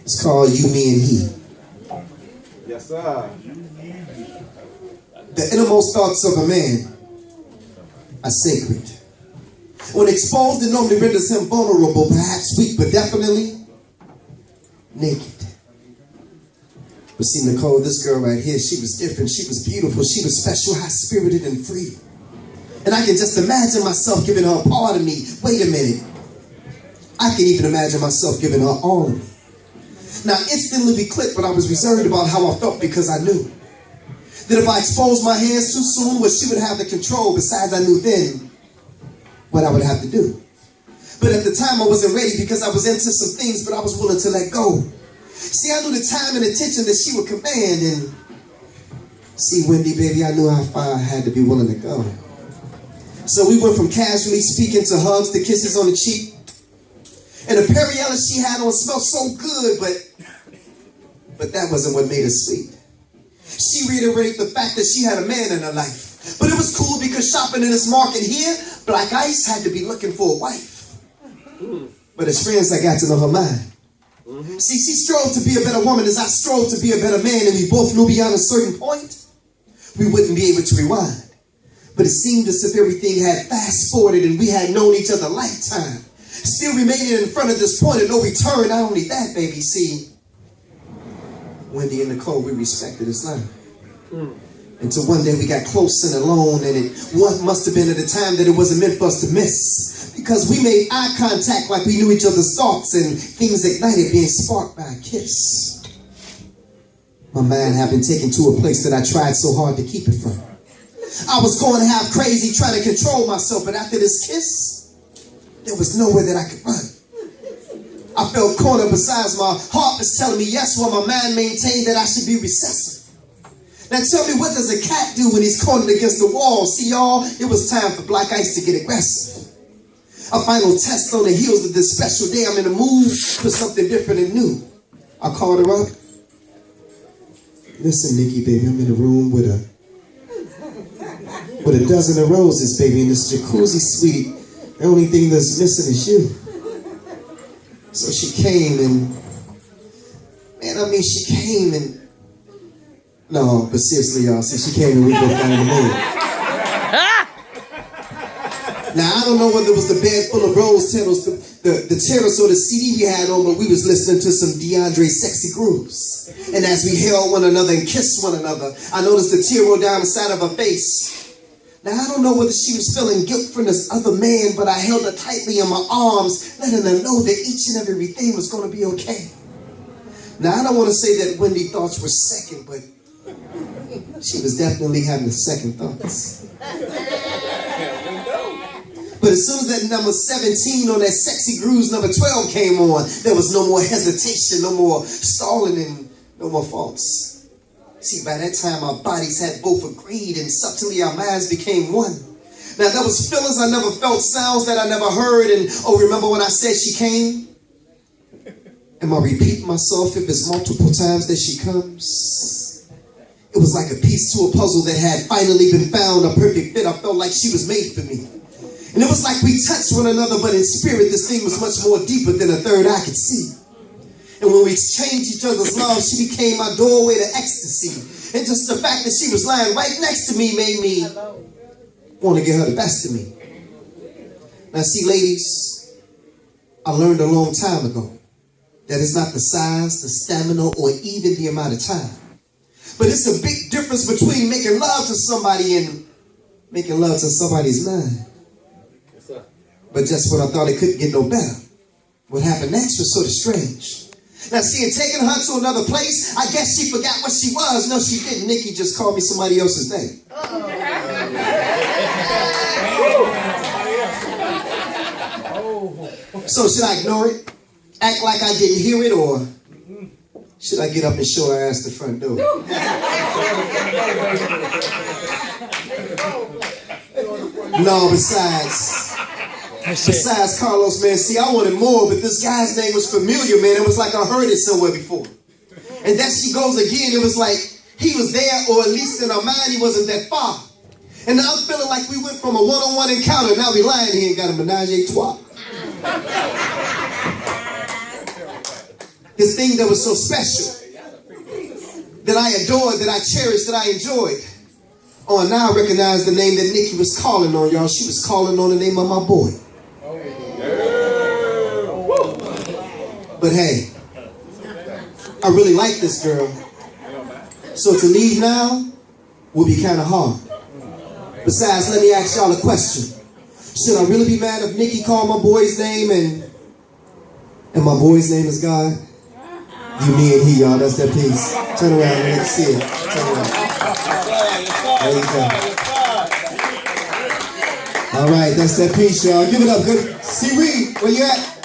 It's called You, Me, and He. Yes, sir. The innermost thoughts of a man are sacred. When exposed, it normally renders him vulnerable, perhaps weak, but definitely naked. But see, Nicole, this girl right here, she was different. She was beautiful. She was special, high-spirited, and free. And I can just imagine myself giving her a part of me. Wait a minute. I can even imagine myself giving her all of me. Now, instantly we clicked, but I was reserved about how I felt because I knew that if I exposed my hands too soon, well, she would have the control. Besides, I knew then what I would have to do. But at the time, I wasn't ready because I was into some things, but I was willing to let go. See, I knew the time and attention that she would command. And see, Wendy, baby, I knew how far I had to be willing to go. So we went from casually speaking to hugs to kisses on the cheek. And the Periella she had on smelled so good, but that wasn't what made her sweet. She reiterated the fact that she had a man in her life. But it was cool because shopping in this market here, Blaq Ice had to be looking for a wife. But as friends, I got to know her mind. See, she strove to be a better woman as I strove to be a better man, and we both knew beyond a certain point, we wouldn't be able to rewind. But it seemed as if everything had fast-forwarded and we had known each other a lifetime. Still, we made it in front of this point of no return. Not only that, baby, see, Wendy and Nicole, we respected this life. Until one day we got close and alone, and it must have been at a time that it wasn't meant for us to miss. Because we made eye contact like we knew each other's thoughts, and things ignited, being sparked by a kiss. My mind had been taken to a place that I tried so hard to keep it from. I was going half crazy trying to control myself, but after this kiss, there was nowhere that I could run. I felt cornered. Besides, my heart was telling me yes, while my mind maintained that I should be recessive. Now tell me, what does a cat do when he's cornered against the wall? See, y'all, it was time for Blaq Ice to get aggressive. A final test on the heels of this special day. I'm in the mood for something different and new. I called her up. Listen, Nikki, baby, I'm in a room with a dozen of roses, baby, in this jacuzzi suite. The only thing that's missing is you. So she came and, man, I mean, she came and, no, but seriously, y'all, see, she came and we both got in the mood. Now, I don't know whether it was the bed full of rose petals, the terrace or the CD we had on, but we was listening to some DeAndre sexy grooves. And as we held one another and kissed one another, I noticed a tear roll down the side of her face. Now, I don't know whether she was feeling guilt from this other man, but I held her tightly in my arms, letting her know that each and everything was going to be okay. Now, I don't want to say that Wendy thoughts were second, but she was definitely having the second thoughts. But as soon as that number 17 on that sexy grooves number 12 came on, there was no more hesitation, no more stalling, and no more faults. See, by that time, our bodies had both agreed, and subtly our minds became one. Now, there was feelings I never felt, sounds that I never heard, and oh, remember when I said she came? Am I repeating myself if it's multiple times that she comes? It was like a piece to a puzzle that had finally been found, a perfect fit. I felt like she was made for me. And it was like we touched one another, but in spirit, this thing was much more deeper than a third eye could see. And when we exchanged each other's love, she became my doorway to ecstasy. And just the fact that she was lying right next to me made me want to get her the best of me. Now, see, ladies, I learned a long time ago that it's not the size, the stamina, or even the amount of time. But it's a big difference between making love to somebody and making love to somebody's mind. But just when I thought it couldn't get no better, what happened next was sort of strange. Now, see, in taking her to another place, I guess she forgot what she was. No, she didn't. Nikki just called me somebody else's name. So should I ignore it? Act like I didn't hear it? Or should I get up and show her ass the front door? No, Besides, Carlos, man, see, I wanted more, but this guy's name was familiar, man. It was like I heard it somewhere before. And there she goes again. It was like he was there, or at least in our mind, he wasn't that far. And now I'm feeling like we went from a one-on-one encounter. Now we lying here and got a menage a trois. this thing that was so special, that I adored, that I cherished, that I enjoyed. Oh, and now I recognize the name that Nikki was calling on, y'all. She was calling on the name of my boy. But hey, I really like this girl. So to leave now will be kind of hard. Besides, let me ask y'all a question. Should I really be mad if Nikki called my boy's name and my boy's name is God? You, me, and he, y'all. That's that piece. Turn around and let's see it. Turn around. There you go. All right, that's that piece, y'all. Give it up. Good. C. Reed, where you at?